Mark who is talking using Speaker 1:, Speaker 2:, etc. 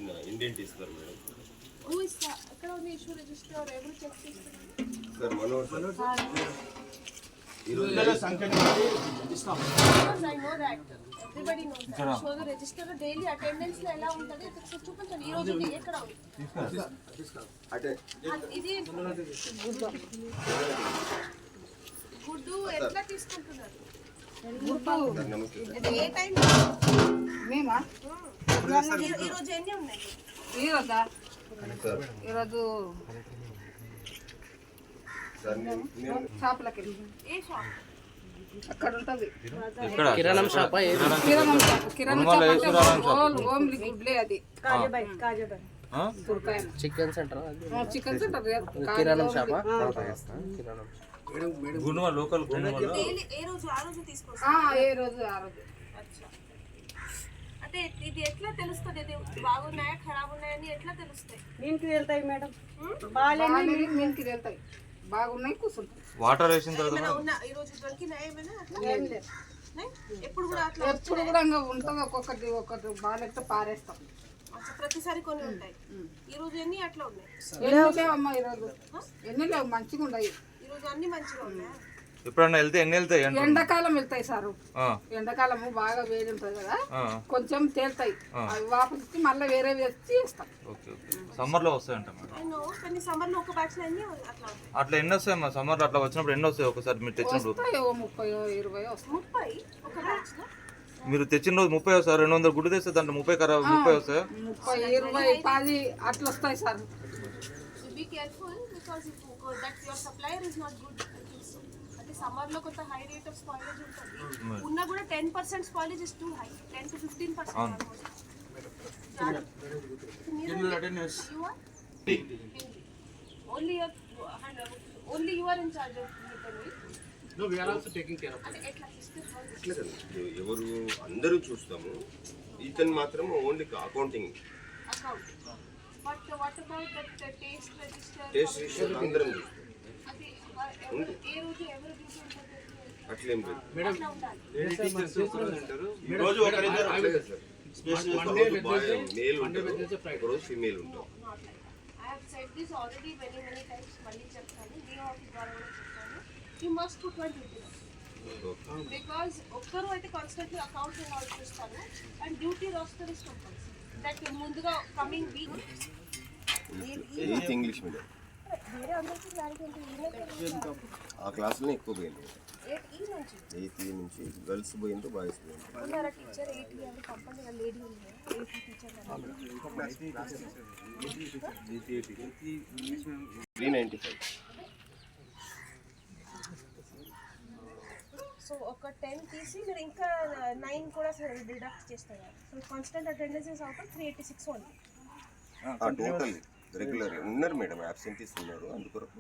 Speaker 1: చిన్న ఇండెంట్ ఇస్తారు మేడం.
Speaker 2: ఎక్కడ ఉంది ఇష్యూ రిజిస్టర్ ఎవరు చెక్ చేస్తారు
Speaker 1: sir Manoj
Speaker 2: I know that. Everybody knows that. So the register daily attendance లో ఎలా ఉంటది చూపించండి. ఈ రోజు ఎక్కడ ఉంది ఇది గుడ్డు ఎట్లా తీసుకుంటున్నారు ఏ టైం మేమా ఈ రోజు ఎన్ని ఉన్నాయి
Speaker 3: ఈరోజు షాపులకి
Speaker 2: ఏ షాప్
Speaker 3: అక్కడ ఉంటది
Speaker 4: కిరాణం షాప్
Speaker 3: ఓన్లీ గుడ్లే అది
Speaker 4: చికెన్ సెంటర్
Speaker 3: చికెన్ సెంటర్
Speaker 4: కిరాణం షాప్
Speaker 5: లోకల్
Speaker 2: ఏ రోజు ఆ రోజు తీసుకొస్తా
Speaker 3: ఏ రోజు ఆ రోజు
Speaker 2: అంటే ఇది ఎట్లా తెలుస్తుంది ఇది బాగున్నాయా ఖరాబ్ ఉన్నాయని ఎట్లా తెలుస్తాయి
Speaker 6: మీనికి వెళ్తాయి మేడం
Speaker 3: మీనికి వెళ్తాయి బాగున్నాయి కూర్చుంటాయి
Speaker 5: వాటర్ వేసిన తర్వాత
Speaker 2: ఈ రోజు దొరికినాయా ఏమైనా ఎప్పుడు కూడా అట్లా
Speaker 3: ఎప్పుడు కూడా ఇంకా ఉంటుంది ఒక్కొక్కటి బాగాలేకపోతే పారేస్తాం
Speaker 2: ప్రతిసారి కొన్ని ఉంటాయి ఈ రోజు ఎన్ని అట్లా ఉన్నాయి
Speaker 3: ఎన్ని లేవమ్మా ఈరోజు ఎన్ని లేవు మంచిగా ఉన్నాయి
Speaker 2: ఈ రోజు అన్ని మంచిగా ఉన్నాయి
Speaker 5: ఎప్పుడన్నా వెళ్తే ఎన్ని వెళ్తాయి
Speaker 3: ఎండాకాలం వెళ్తాయి సారు ఎండాకాలము బాగా వేడి ఉంటుంది కదా కొంచెం తేలుతాయి అవి వాపసి మళ్ళీ వేరే వేసి వేస్తాం
Speaker 5: సమ్మర్ లో వస్తాయంట
Speaker 2: కానీ సమ్మర్ లో ఒక బ్యాచ్ అన్ని
Speaker 5: అట్లా ఎన్ని వస్తాయి మా సమ్మర్ లో అట్లా వచ్చినప్పుడు ఎన్ని వస్తాయి ఒకసారి మీరు తెచ్చినప్పుడు
Speaker 3: 30 20 వస్తాయి
Speaker 2: 30 ఒక బ్యాచ్ లో
Speaker 5: మీరు తెచ్చిన రోజు 30 వస్తాయి 200 గుడ్డు తెస్తే దాంట్లో 30 ఖరాబ్ 30 వస్తాయి
Speaker 3: 30 20 10 అట్లా వస్తాయి sir
Speaker 2: be careful because if that your supplier is not good అంటే సమ్మర్ లో కొంత హై రేట్ ఆఫ్ స్పాయిలేజ్ ఉంటుంది ఉన్నా కూడా 10% spoilage is two high 10 to 15% almost only you are in charge of it.
Speaker 4: No, we are also taking care of it.
Speaker 1: ఎవరు అందరూ చూస్తాము ఇతను మాత్రం only accounting
Speaker 2: Account. But what about that taste register?
Speaker 1: Taste register అందరం చూస్తాం
Speaker 2: ఏ రోజు ఎవరు duty ఉంటుంది
Speaker 1: అట్లేం లేదు
Speaker 4: Madam,
Speaker 1: ఈ రోజు ఒకరిద్దరు అట్లే సార్ స్పెషల్ మేల్ ఉంటారు ఒకరోజు ఫీమేల్ ఉంటారు
Speaker 2: I have said this already many times మళ్ళీ చెప్తాను DO ఆఫీస్ ద్వారా కూడా చెప్తాను you must put one duty because ఒక్కరు అయితే కాన్స్టెంట్లీ అకౌంట్ చూస్తాను and duty roster is compulsory that ముందుగా కమింగ్ వీక్
Speaker 1: ఇంగ్లీష్ మీడియం
Speaker 2: వేరే అందరికీ క్లారిటీ ఉంటుంది
Speaker 1: ఆ క్లాసులో ఎక్కువ పోయింది
Speaker 2: 8
Speaker 1: నుంచి గర్ల్స్ పోయింది బాయ్స్ పోయింది
Speaker 2: ఉన్నారా టీచర్ 8 అని కంపల్సరీ లేడీ ఉంది 8 టీచర్
Speaker 1: 395
Speaker 2: సో ఒక 10 తీసి మీరు ఇంకా 9 కూడా డిడక్ట్ చేస్తారు so constant attendance is out 386 only
Speaker 1: total regular ఉన్నారు మేడం అబ్సెంటీస్ ఉన్నారు అందుకొరకు